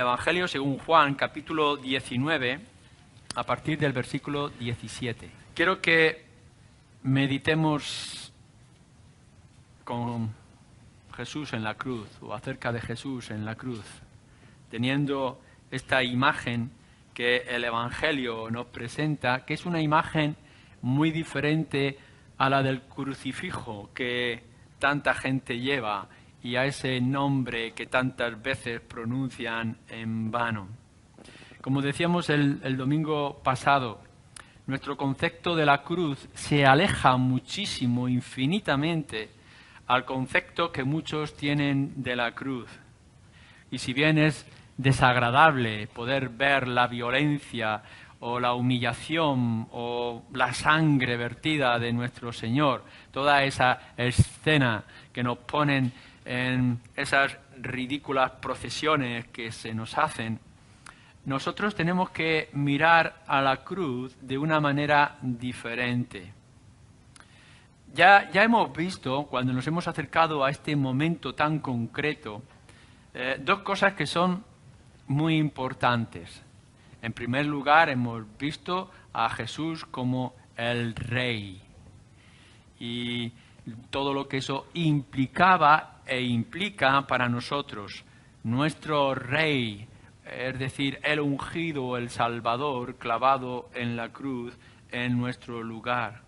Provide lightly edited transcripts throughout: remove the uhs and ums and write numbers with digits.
Evangelio según Juan, capítulo 19, a partir del versículo 17. Quiero que meditemos con Jesús en la cruz, o acerca de Jesús en la cruz, teniendo esta imagen que el Evangelio nos presenta, que es una imagen muy diferente a la del crucifijo que tanta gente lleva y a ese nombre que tantas veces pronuncian en vano. Como decíamos el domingo pasado, nuestro concepto de la cruz se aleja muchísimo, infinitamente, al concepto que muchos tienen de la cruz. Y si bien es desagradable poder ver la violencia o la humillación o la sangre vertida de nuestro Señor, toda esa escena que nos ponen en esas ridículas procesiones que se nos hacen, nosotros tenemos que mirar a la cruz de una manera diferente. Ya hemos visto, cuando nos hemos acercado a este momento tan concreto, dos cosas que son muy importantes. En primer lugar, hemos visto a Jesús como el Rey y todo lo que eso implicaba e implica para nosotros. Nuestro Rey, es decir, el ungido, el Salvador, clavado en la cruz en nuestro lugar.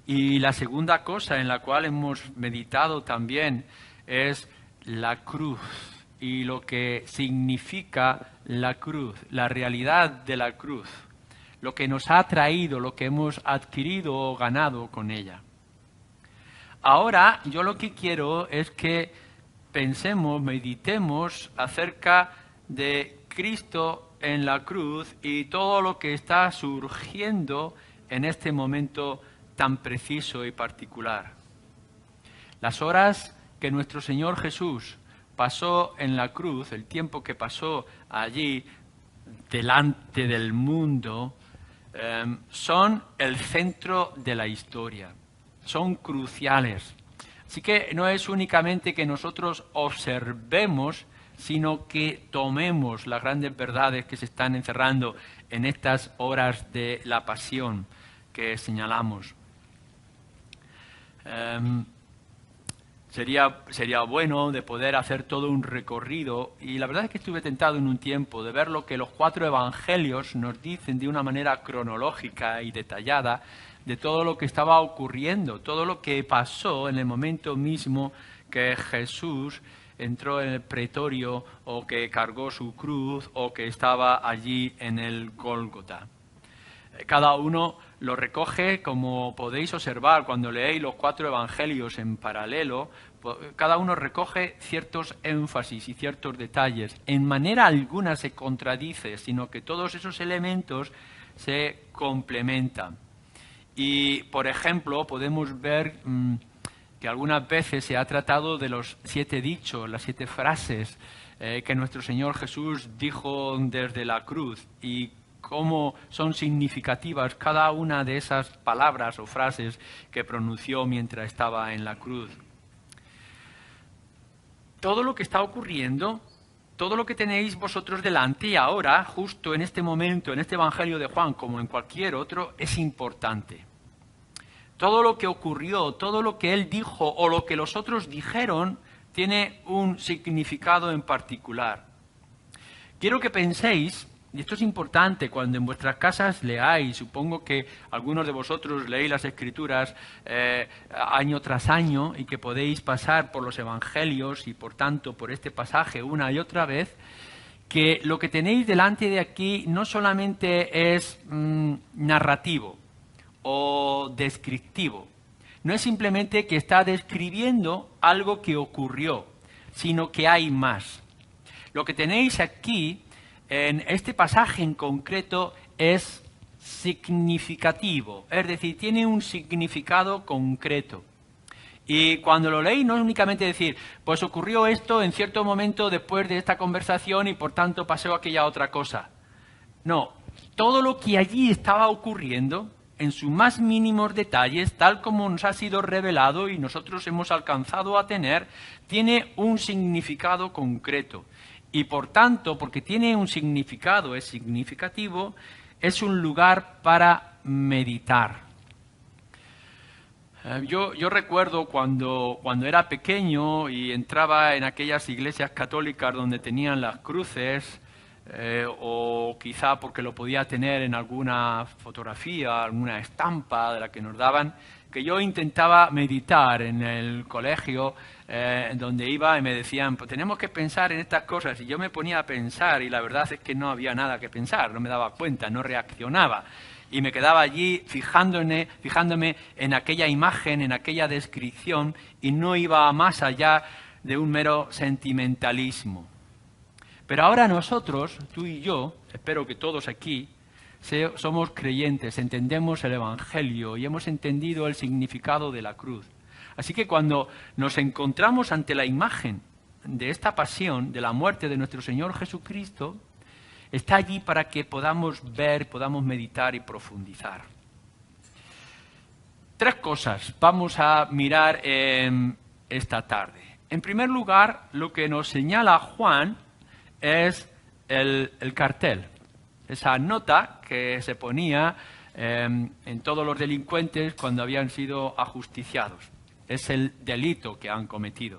Y la segunda cosa en la cual hemos meditado también es la cruz y lo que significa la cruz, la realidad de la cruz, lo que nos ha traído, lo que hemos adquirido o ganado con ella. Ahora yo lo que quiero es que pensemos, meditemos acerca de Cristo en la cruz y todo lo que está surgiendo en este momento tan preciso y particular. Las horas que nuestro Señor Jesús pasó en la cruz, el tiempo que pasó allí delante del mundo, son el centro de la historia, son cruciales. Así que no es únicamente que nosotros observemos, sino que tomemos las grandes verdades que se están encerrando en estas horas de la pasión que señalamos. Sería bueno de poder hacer todo un recorrido, y la verdad es que estuve tentado en un tiempo de ver lo que los 4 evangelios nos dicen de una manera cronológica y detallada de todo lo que estaba ocurriendo, todo lo que pasó en el momento mismo que Jesús entró en el pretorio o que cargó su cruz o que estaba allí en el Gólgota. Cada uno lo recoge, como podéis observar cuando leéis los 4 evangelios en paralelo, cada uno recoge ciertos énfasis y ciertos detalles. En manera alguna se contradice, sino que todos esos elementos se complementan. Y, por ejemplo, podemos ver que algunas veces se ha tratado de los 7 dichos, las 7 frases que nuestro Señor Jesús dijo desde la cruz y cómo son significativas cada una de esas palabras o frases que pronunció mientras estaba en la cruz. Todo lo que está ocurriendo, todo lo que tenéis vosotros delante y ahora, justo en este momento, en este Evangelio de Juan, como en cualquier otro, es importante. Todo lo que ocurrió, todo lo que él dijo o lo que los otros dijeron, tiene un significado en particular. Quiero que penséis, y esto es importante cuando en vuestras casas leáis, supongo que algunos de vosotros leéis las Escrituras año tras año y que podéis pasar por los Evangelios y por tanto por este pasaje una y otra vez, que lo que tenéis delante de aquí no solamente es narrativo o descriptivo, no es simplemente que está describiendo algo que ocurrió, sino que hay más. Lo que tenéis aquí en este pasaje en concreto es significativo, es decir, tiene un significado concreto. Y cuando lo leí no es únicamente decir, pues ocurrió esto en cierto momento después de esta conversación y por tanto pasó aquella otra cosa. No, todo lo que allí estaba ocurriendo, en sus más mínimos detalles, tal como nos ha sido revelado y nosotros hemos alcanzado a tener, tiene un significado concreto. y por tanto, porque tiene un significado, es significativo, es un lugar para meditar. Yo recuerdo cuando era pequeño y entraba en aquellas iglesias católicas donde tenían las cruces, o quizá porque lo podía tener en alguna fotografía, alguna estampa de la que nos daban, que yo intentaba meditar en el colegio donde iba y me decían, pues tenemos que pensar en estas cosas, y yo me ponía a pensar y la verdad es que no había nada que pensar, no me daba cuenta, no reaccionaba. Y me quedaba allí fijándome en aquella imagen, en aquella descripción, y no iba más allá de un mero sentimentalismo. Pero ahora nosotros, tú y yo, espero que todos aquí, somos creyentes, entendemos el Evangelio y hemos entendido el significado de la cruz. Así que cuando nos encontramos ante la imagen de esta pasión, de la muerte de nuestro Señor Jesucristo, está allí para que podamos ver, podamos meditar y profundizar. 3 cosas vamos a mirar esta tarde. En primer lugar, lo que nos señala Juan es el cartel, esa nota que se ponía en todos los delincuentes cuando habían sido ajusticiados. Es el delito que han cometido.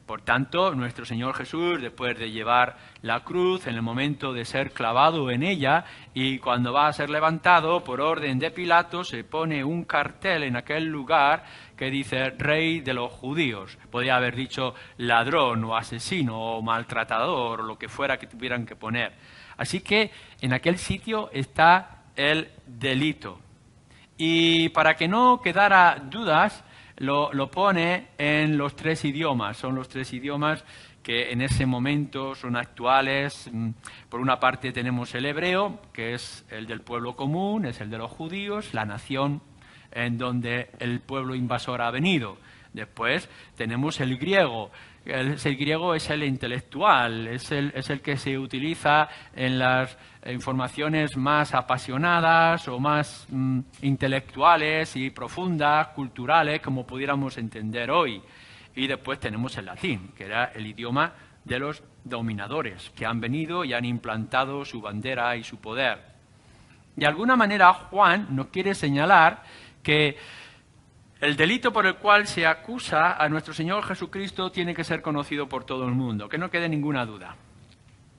Por tanto, nuestro Señor Jesús, después de llevar la cruz, en el momento de ser clavado en ella, y cuando va a ser levantado, por orden de Pilato, se pone un cartel en aquel lugar que dice Rey de los Judíos. Podría haber dicho ladrón o asesino o maltratador o lo que fuera que tuvieran que poner. Así que en aquel sitio está el delito. Y para que no quedara dudas, lo pone en los 3 idiomas. Son los 3 idiomas que en ese momento son actuales. Por una parte tenemos el hebreo, que es el del pueblo común, es el de los judíos, la nación en donde el pueblo invasor ha venido. Después tenemos el griego. El griego es el intelectual, es el que se utiliza en las informaciones más apasionadas o más intelectuales y profundas, culturales, como pudiéramos entender hoy. Y después tenemos el latín, que era el idioma de los dominadores, que han venido y han implantado su bandera y su poder. De alguna manera, Juan nos quiere señalar que el delito por el cual se acusa a nuestro Señor Jesucristo tiene que ser conocido por todo el mundo, que no quede ninguna duda.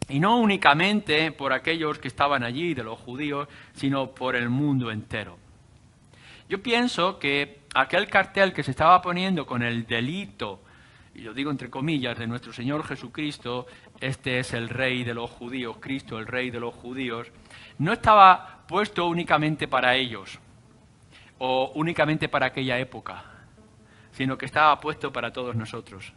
Y no únicamente por aquellos que estaban allí, de los judíos, sino por el mundo entero. Yo pienso que aquel cartel que se estaba poniendo con el delito, y lo digo entre comillas, de nuestro Señor Jesucristo, este es el Rey de los judíos, Cristo el Rey de los judíos, no estaba puesto únicamente para ellos, o únicamente para aquella época, sino que estaba puesto para todos nosotros,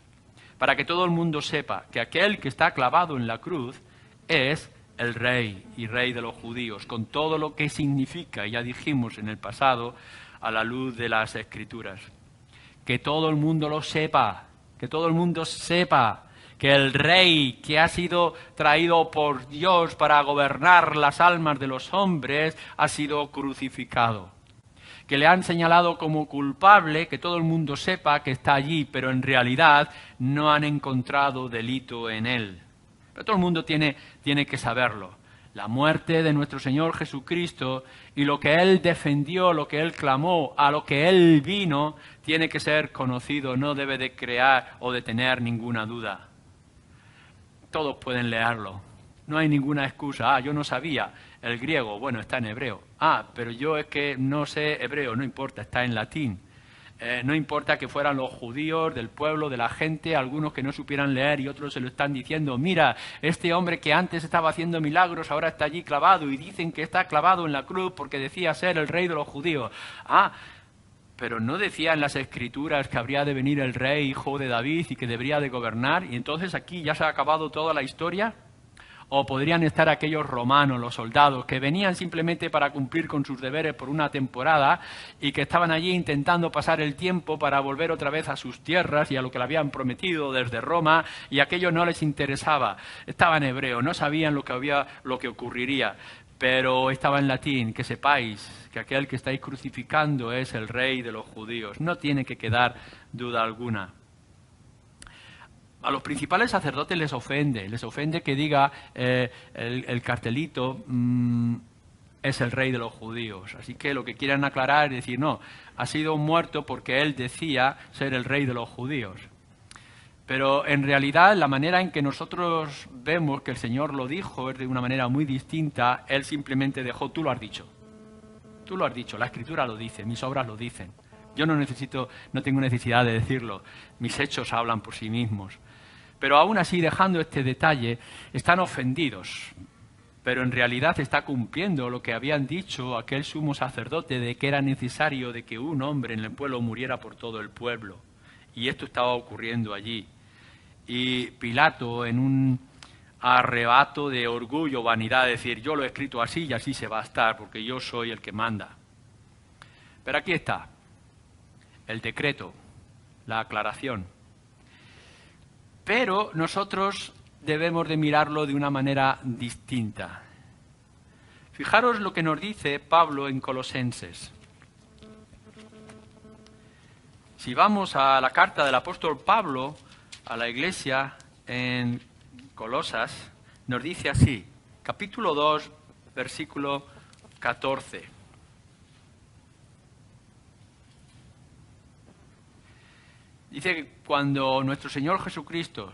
para que todo el mundo sepa que aquel que está clavado en la cruz es el Rey y Rey de los judíos, con todo lo que significa, ya dijimos en el pasado, a la luz de las Escrituras. Que todo el mundo lo sepa, que todo el mundo sepa que el Rey que ha sido traído por Dios para gobernar las almas de los hombres ha sido crucificado. Que le han señalado como culpable, que todo el mundo sepa que está allí, pero en realidad no han encontrado delito en él. Pero todo el mundo tiene que saberlo. La muerte de nuestro Señor Jesucristo y lo que Él defendió, lo que Él clamó, a lo que Él vino, tiene que ser conocido, no debe de crear o de tener ninguna duda. Todos pueden leerlo. No hay ninguna excusa. Yo no sabía el griego, bueno, está en hebreo. Pero yo es que no sé hebreo, no importa, está en latín. No importa que fueran los judíos del pueblo, de la gente, algunos que no supieran leer y otros se lo están diciendo. Mira, este hombre que antes estaba haciendo milagros ahora está allí clavado y dicen que está clavado en la cruz porque decía ser el Rey de los judíos. Pero no decía en las Escrituras que habría de venir el Rey, hijo de David, y que debería de gobernar, y entonces aquí ya se ha acabado toda la historia. O podrían estar aquellos romanos, los soldados, que venían simplemente para cumplir con sus deberes por una temporada y que estaban allí intentando pasar el tiempo para volver otra vez a sus tierras y a lo que le habían prometido desde Roma, y aquello no les interesaba. Estaba en hebreo, no sabían lo que ocurriría, pero estaba en latín. Que sepáis que aquel que estáis crucificando es el Rey de los judíos. No tiene que quedar duda alguna. A los principales sacerdotes les ofende que diga el cartelito es el rey de los judíos. Así que lo que quieren aclarar es decir, no, ha sido muerto porque él decía ser el rey de los judíos. Pero en realidad la manera en que nosotros vemos que el Señor lo dijo es de una manera muy distinta. Él simplemente dejó, tú lo has dicho. Tú lo has dicho, la Escritura lo dice, mis obras lo dicen. Yo no tengo necesidad de decirlo, mis hechos hablan por sí mismos. Pero aún así, dejando este detalle, están ofendidos. Pero en realidad está cumpliendo lo que habían dicho aquel sumo sacerdote de que era necesario de que un hombre en el pueblo muriera por todo el pueblo. Y esto estaba ocurriendo allí. Y Pilato, en un arrebato de orgullo, vanidad, decir, yo lo he escrito así y así se va a estar, porque yo soy el que manda. Pero aquí está, el decreto, la aclaración. Pero nosotros debemos de mirarlo de una manera distinta. Fijaros lo que nos dice Pablo en Colosenses. Si vamos a la carta del apóstol Pablo a la iglesia en Colosas, nos dice así, capítulo 2, versículo 14. Dice que cuando nuestro Señor Jesucristo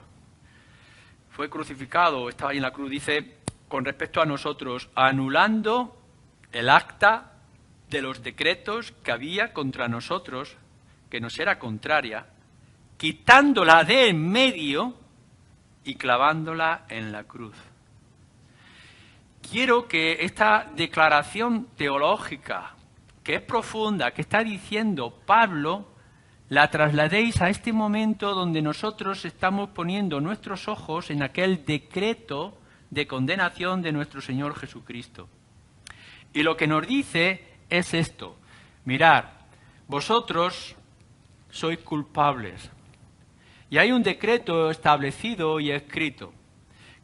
fue crucificado, estaba ahí en la cruz, dice, con respecto a nosotros, anulando el acta de los decretos que había contra nosotros, que nos era contraria, quitándola de en medio y clavándola en la cruz. Quiero que esta declaración teológica, que es profunda, que está diciendo Pablo, la trasladéis a este momento donde nosotros estamos poniendo nuestros ojos en aquel decreto de condenación de nuestro Señor Jesucristo. Y lo que nos dice es esto, mirad, vosotros sois culpables. Y hay un decreto establecido y escrito,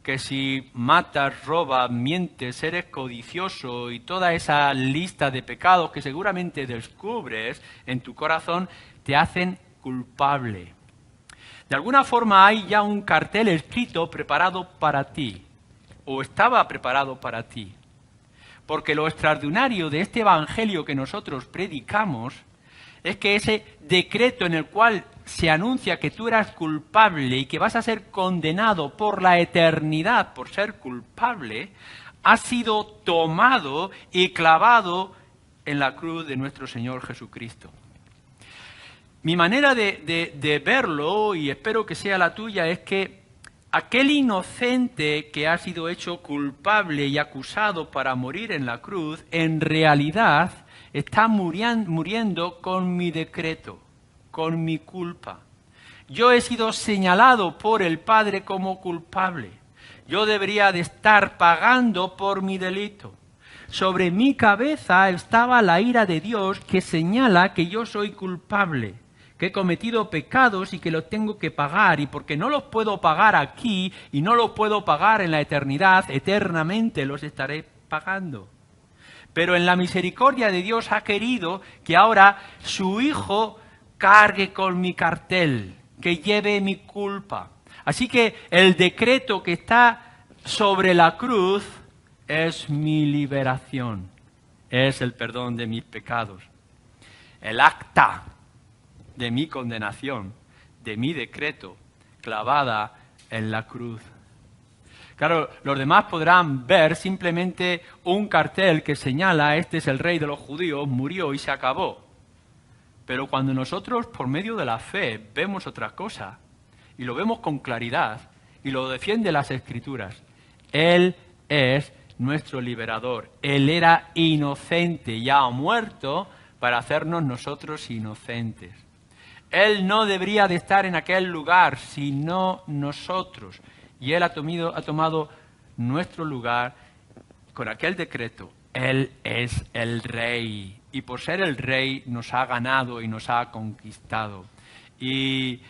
que si matas, robas, mientes, eres codicioso y toda esa lista de pecados que seguramente descubres en tu corazón, te hacen culpable. De alguna forma hay ya un cartel escrito preparado para ti, o estaba preparado para ti. Porque lo extraordinario de este evangelio que nosotros predicamos es que ese decreto en el cual se anuncia que tú eras culpable y que vas a ser condenado por la eternidad por ser culpable, ha sido tomado y clavado en la cruz de nuestro Señor Jesucristo. Mi manera de verlo, y espero que sea la tuya, es que aquel inocente que ha sido hecho culpable y acusado para morir en la cruz, en realidad está muriendo con mi decreto, con mi culpa. Yo he sido señalado por el Padre como culpable. Yo debería de estar pagando por mi delito. Sobre mi cabeza estaba la ira de Dios que señala que yo soy culpable, que he cometido pecados y que los tengo que pagar, y porque no los puedo pagar aquí y no los puedo pagar en la eternidad, eternamente los estaré pagando. Pero en la misericordia de Dios ha querido que ahora su Hijo cargue con mi cartel, que lleve mi culpa. Así que el decreto que está sobre la cruz es mi liberación, es el perdón de mis pecados. El acta de mi condenación, de mi decreto, clavada en la cruz. Claro, los demás podrán ver simplemente un cartel que señala, este es el rey de los judíos, murió y se acabó. Pero cuando nosotros, por medio de la fe, vemos otra cosa, y lo vemos con claridad, y lo defiende las Escrituras, Él es nuestro liberador. Él era inocente, ya ha muerto para hacernos nosotros inocentes. Él no debería de estar en aquel lugar, sino nosotros. Y Él ha tomado nuestro lugar con aquel decreto. Él es el Rey. Y por ser el Rey nos ha ganado y nos ha conquistado. Y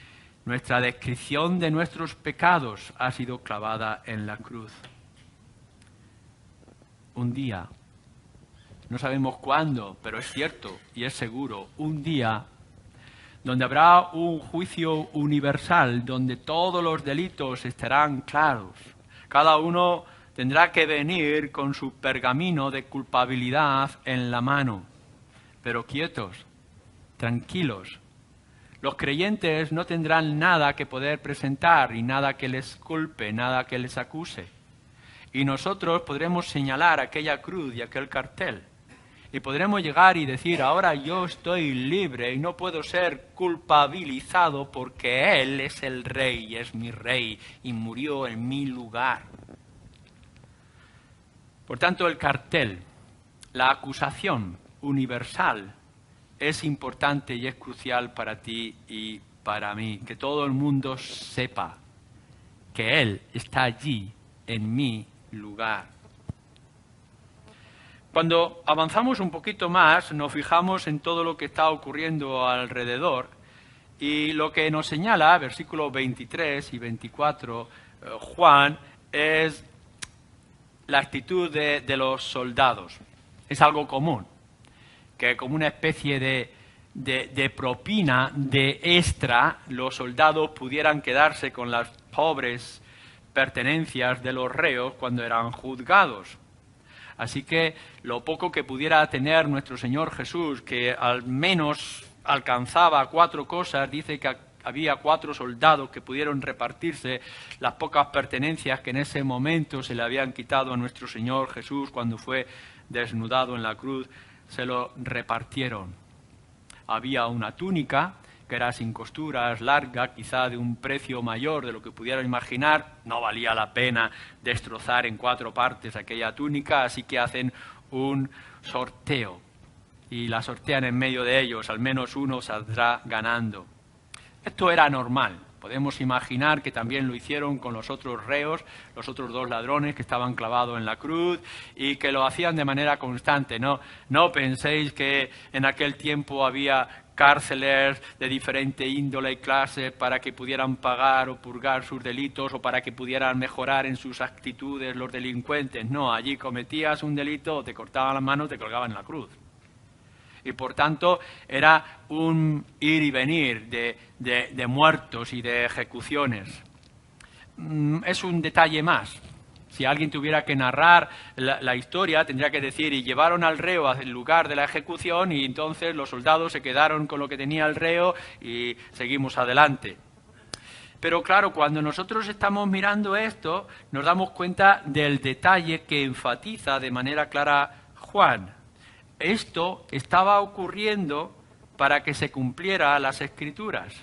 nuestra descripción de nuestros pecados ha sido clavada en la cruz. Un día, no sabemos cuándo, pero es cierto y es seguro, un día donde habrá un juicio universal, donde todos los delitos estarán claros. Cada uno tendrá que venir con su pergamino de culpabilidad en la mano. Pero quietos, tranquilos. Los creyentes no tendrán nada que poder presentar y nada que les culpe, nada que les acuse. Y nosotros podremos señalar aquella cruz y aquel cartel. Y podremos llegar y decir, ahora yo estoy libre y no puedo ser culpabilizado porque Él es el Rey, es mi Rey y murió en mi lugar. Por tanto, el cartel, la acusación universal, es importante y es crucial para ti y para mí. Que todo el mundo sepa que Él está allí en mi lugar. Cuando avanzamos un poquito más, nos fijamos en todo lo que está ocurriendo alrededor y lo que nos señala, versículos 23 y 24, Juan, es la actitud de los soldados. Es algo común, que como una especie de propina, de extra, los soldados pudieran quedarse con las pobres pertenencias de los reos cuando eran juzgados. Así que lo poco que pudiera tener nuestro Señor Jesús, que al menos alcanzaba 4 cosas, dice que había 4 soldados que pudieron repartirse las pocas pertenencias que en ese momento se le habían quitado a nuestro Señor Jesús cuando fue desnudado en la cruz, se lo repartieron. Había una túnica que era sin costuras, larga, quizá de un precio mayor de lo que pudieran imaginar. No valía la pena destrozar en 4 partes aquella túnica, así que hacen un sorteo y la sortean en medio de ellos, al menos uno saldrá ganando. Esto era normal. Podemos imaginar que también lo hicieron con los otros reos, los otros 2 ladrones que estaban clavados en la cruz y que lo hacían de manera constante. No penséis que en aquel tiempo había cárceles de diferente índole y clase para que pudieran pagar o purgar sus delitos o para que pudieran mejorar en sus actitudes los delincuentes. No, allí cometías un delito, te cortaban las manos, te colgaban en la cruz. Y por tanto era un ir y venir de muertos y de ejecuciones. Es un detalle más. Si alguien tuviera que narrar la historia, tendría que decir, y llevaron al reo al lugar de la ejecución y entonces los soldados se quedaron con lo que tenía el reo y seguimos adelante. Pero claro, cuando nosotros estamos mirando esto, nos damos cuenta del detalle que enfatiza de manera clara Juan. Esto estaba ocurriendo para que se cumpliera las Escrituras.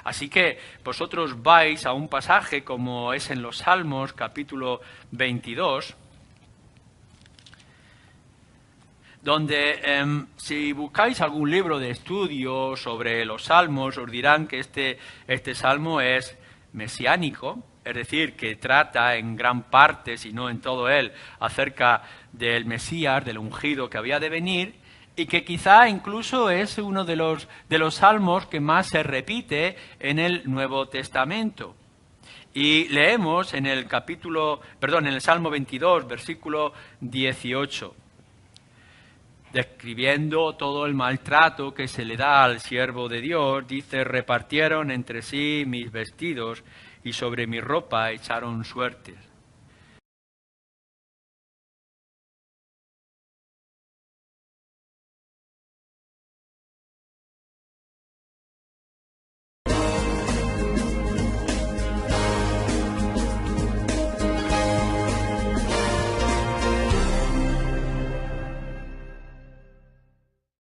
Así que vosotros vais a un pasaje como es en los Salmos, capítulo 22, donde si buscáis algún libro de estudio sobre los Salmos, os dirán que este Salmo es mesiánico, es decir, que trata en gran parte, si no en todo él, acerca del Mesías, del ungido que había de venir, y que quizá incluso es uno de los salmos que más se repite en el Nuevo Testamento. Y leemos en el Salmo 22, versículo 18, describiendo todo el maltrato que se le da al siervo de Dios, dice, repartieron entre sí mis vestidos y sobre mi ropa echaron suertes.